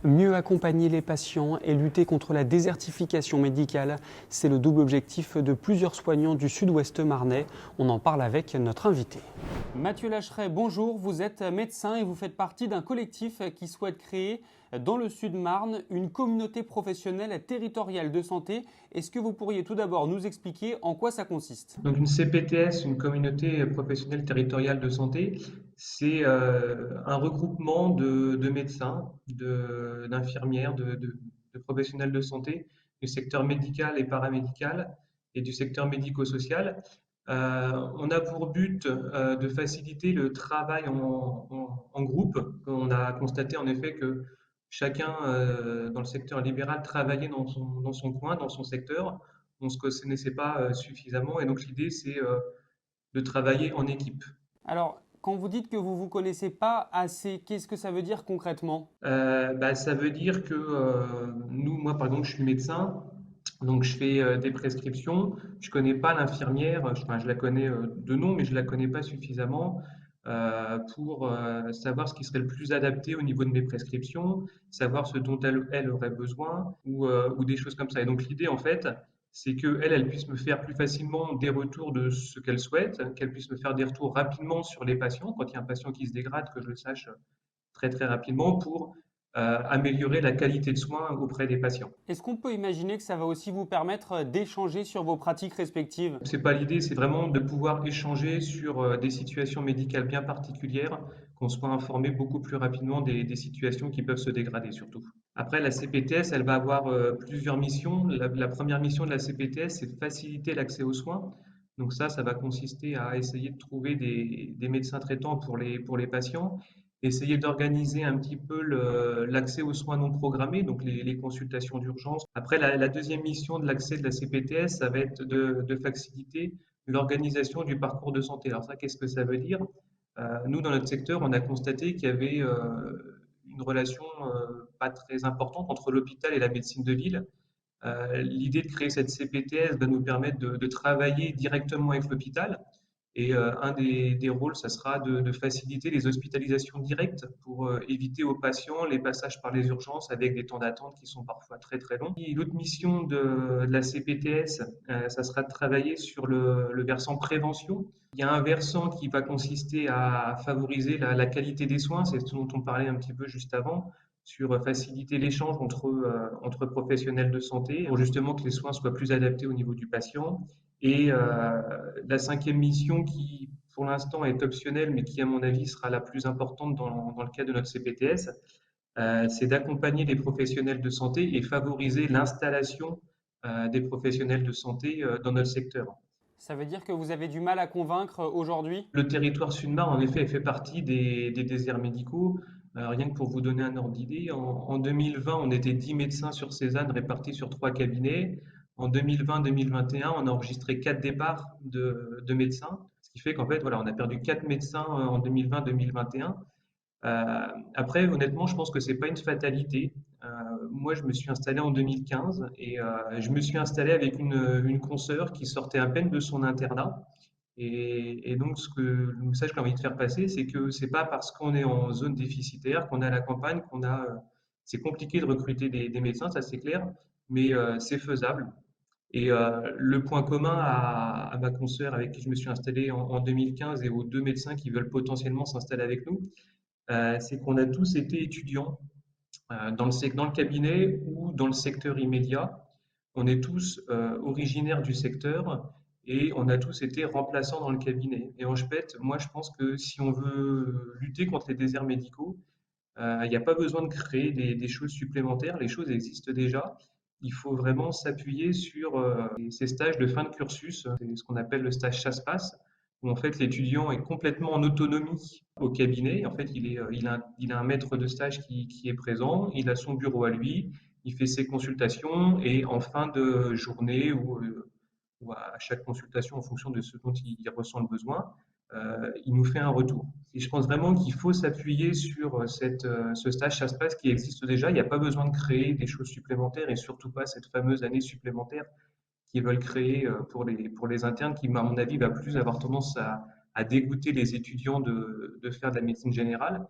Mieux accompagner les patients et lutter contre la désertification médicale, c'est le double objectif de plusieurs soignants du sud-ouest marnais. On en parle avec notre invité. Mathieu Lacheret, bonjour, vous êtes médecin et vous faites partie d'un collectif qui souhaite créer dans le Sud-Marne une communauté professionnelle territoriale de santé. Est-ce que vous pourriez tout d'abord nous expliquer en quoi ça consiste ? Donc une CPTS, une communauté professionnelle territoriale de santé, c'est un regroupement de médecins, d'infirmières, de professionnels de santé du secteur médical et paramédical et du secteur médico-social. On a pour but de faciliter le travail en groupe. On a constaté en effet que chacun dans le secteur libéral travaillait dans son coin, dans son secteur. On ne se connaissait pas suffisamment et donc l'idée c'est de travailler en équipe. Alors, quand vous dites que vous ne vous connaissez pas assez, qu'est-ce que ça veut dire concrètement ? Ça veut dire que moi par exemple je suis médecin, donc je fais des prescriptions, je connais pas l'infirmière, enfin, je la connais de nom mais je la connais pas suffisamment pour savoir ce qui serait le plus adapté au niveau de mes prescriptions, savoir ce dont elle aurait besoin ou des choses comme ça. Et donc l'idée en fait, c'est qu'elle puisse me faire plus facilement des retours de ce qu'elle souhaite, qu'elle puisse me faire des retours rapidement sur les patients, quand il y a un patient qui se dégrade, que je le sache très très rapidement pour améliorer la qualité de soins auprès des patients. Est-ce qu'on peut imaginer que ça va aussi vous permettre d'échanger sur vos pratiques respectives ? C'est pas l'idée, c'est vraiment de pouvoir échanger sur des situations médicales bien particulières, qu'on soit informé beaucoup plus rapidement des situations qui peuvent se dégrader surtout. Après, la CPTS, elle va avoir plusieurs missions. La première mission de la CPTS, c'est de faciliter l'accès aux soins. Donc ça va consister à essayer de trouver des médecins traitants pour les patients, essayer d'organiser un petit peu l'accès aux soins non programmés, donc les consultations d'urgence. Après, la deuxième mission de l'accès de la CPTS, ça va être de faciliter l'organisation du parcours de santé. Alors ça, qu'est-ce que ça veut dire? Nous, dans notre secteur, on a constaté qu'il y avait une relation pas très importante entre l'hôpital et la médecine de ville. L'idée de créer cette CPTS va nous permettre de travailler directement avec l'hôpital. Et un des rôles, ça sera de faciliter les hospitalisations directes pour éviter aux patients les passages par les urgences avec des temps d'attente qui sont parfois très très longs. Et l'autre mission de la CPTS, ça sera de travailler sur le versant prévention. Il y a un versant qui va consister à favoriser la qualité des soins, c'est ce dont on parlait un petit peu juste avant, sur faciliter l'échange entre professionnels de santé pour justement que les soins soient plus adaptés au niveau du patient. Et la cinquième mission qui, pour l'instant, est optionnelle, mais qui, à mon avis, sera la plus importante dans le cadre de notre CPTS, c'est d'accompagner les professionnels de santé et favoriser l'installation des professionnels de santé dans notre secteur. Ça veut dire que vous avez du mal à convaincre aujourd'hui ? Le territoire Sud-Marne, en effet, fait partie des déserts médicaux. Rien que pour vous donner un ordre d'idée, en 2020, on était 10 médecins sur Cézanne répartis sur 3 cabinets. En 2020-2021, on a enregistré 4 départs de médecins, ce qui fait qu'en fait, voilà, on a perdu 4 médecins en 2020-2021. Après, honnêtement, je pense que c'est pas une fatalité. Moi, je me suis installé en 2015 et je me suis installé avec une consoeur qui sortait à peine de son internat. Et donc, le message que j'ai envie de faire passer, c'est que c'est pas parce qu'on est en zone déficitaire, qu'on est à la campagne, c'est compliqué de recruter des médecins, ça c'est clair, mais c'est faisable. Et le point commun à ma consoeur avec qui je me suis installé en 2015 et aux deux médecins qui veulent potentiellement s'installer avec nous, c'est qu'on a tous été étudiants dans le cabinet ou dans le secteur immédiat. On est tous originaires du secteur et on a tous été remplaçants dans le cabinet. Et en fait, moi, je pense que si on veut lutter contre les déserts médicaux, il n'y a pas besoin de créer des choses supplémentaires. Les choses existent déjà. Il faut vraiment s'appuyer sur ces stages de fin de cursus, c'est ce qu'on appelle le stage chasse-passe, où en fait l'étudiant est complètement en autonomie au cabinet. En fait, il a un maître de stage qui est présent, il a son bureau à lui, il fait ses consultations et en fin de journée ou à chaque consultation en fonction de ce dont il ressent le besoin, il nous fait un retour. Et je pense vraiment qu'il faut s'appuyer sur ce stage chasse-passe qui existe déjà. Il n'y a pas besoin de créer des choses supplémentaires et surtout pas cette fameuse année supplémentaire qu'ils veulent créer pour les internes qui, à mon avis, va plus avoir tendance à dégoûter les étudiants de faire de la médecine générale.